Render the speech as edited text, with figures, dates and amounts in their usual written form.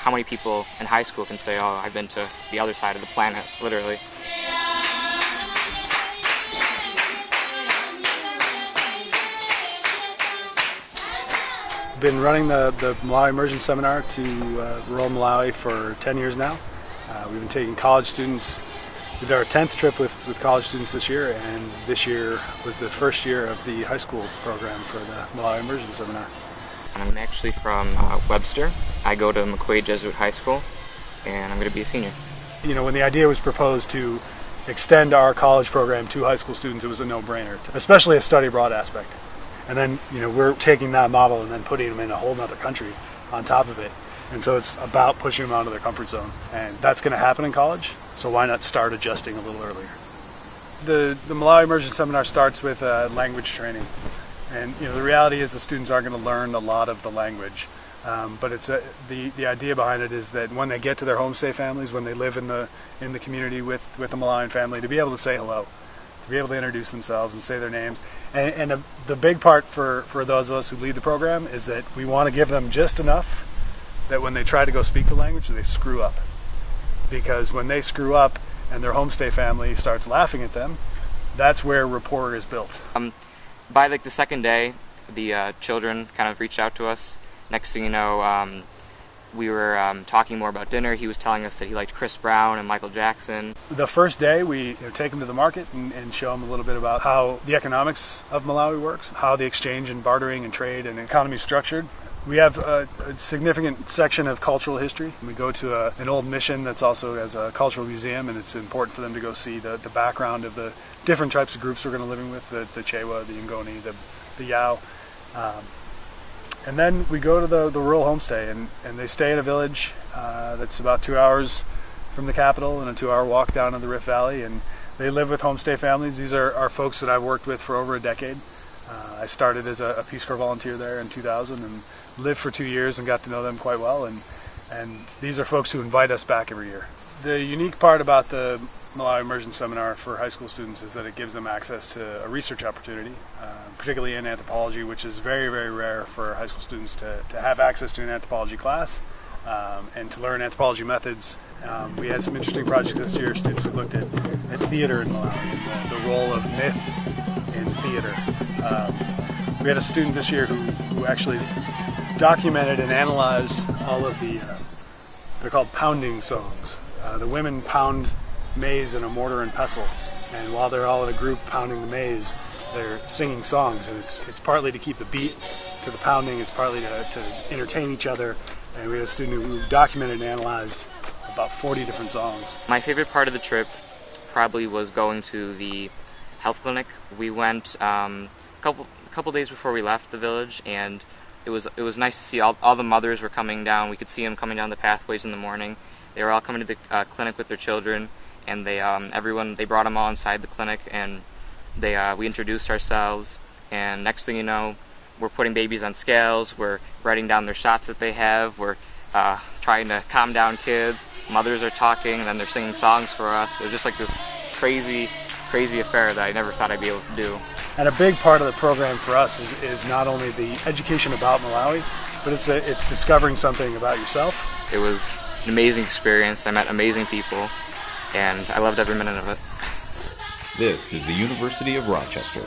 how many people in high school can say, oh, I've been to the other side of the planet, literally. Been running the Malawi Immersion seminar to rural Malawi for 10 years now. We've been taking college students. We did our 10th trip with college students this year, and this year was the first year of the high school program for the Malawi Immersion seminar. I'm actually from Webster. I go to McQuaid Jesuit High School, and I'm going to be a senior. You know, when the idea was proposed to extend our college program to high school students, it was a no-brainer, especially a study abroad aspect. And then, you know, we're taking that model and then putting them in a whole other country on top of it. And so it's about pushing them out of their comfort zone. And that's going to happen in college, so why not start adjusting a little earlier? The Malawi Immersion Seminar starts with language training. And, you know, the reality is the students aren't going to learn a lot of the language. But it's the idea behind it is that when they get to their homestay families, when they live in the community with a Malawian family, to be able to say hello, to be able to introduce themselves and say their names. And the big part for those of us who lead the program is that we want to give them just enough that when they try to go speak the language, they screw up. Because when they screw up and their homestay family starts laughing at them, that's where rapport is built. By like the second day, the children kind of reached out to us. Next thing you know, we were talking more about dinner. He was telling us that he liked Chris Brown and Michael Jackson. The first day, we take them to the market and show them a little bit about how the economics of Malawi works, how the exchange and bartering and trade and economy is structured. We have a significant section of cultural history. We go to an old mission that's also as a cultural museum, and it's important for them to go see the background of the different types of groups we're going to live with, the Chewa, the Ngoni, the Yao. And then we go to the rural homestay, and they stay in a village that's about 2 hours from the capital and a 2-hour walk down to the Rift Valley, and they live with homestay families. These are folks that I've worked with for over a decade. I started as a Peace Corps volunteer there in 2000 and lived for 2 years and got to know them quite well, and these are folks who invite us back every year. The unique part about the Malawi Immersion Seminar for high school students is that it gives them access to a research opportunity, particularly in anthropology, which is very, very rare for high school students to have access to an anthropology class and to learn anthropology methods. We had some interesting projects this year. Students who looked at theater in Malawi, the role of myth in theater. We had a student this year who actually documented and analyzed all of they're called pounding songs. The women pound maize in a mortar and pestle, and while they're all in a group pounding the maize, they're singing songs, and it's partly to keep the beat to the pounding, it's partly to entertain each other. And we had a student who documented and analyzed about 40 different songs. My favorite part of the trip probably was going to the health clinic. We went a couple days before we left the village, and it was nice to see all the mothers were coming down. We could see them coming down the pathways in the morning. They were all coming to the clinic with their children, and they brought them all inside the clinic, and we introduced ourselves. And next thing you know, we're putting babies on scales. We're writing down their shots that they have. We're trying to calm down kids. Mothers are talking, and then they're singing songs for us. It was just like this crazy affair that I never thought I'd be able to do. And a big part of the program for us is not only the education about Malawi, but it's discovering something about yourself. It was an amazing experience. I met amazing people, and I loved every minute of it. This is the University of Rochester.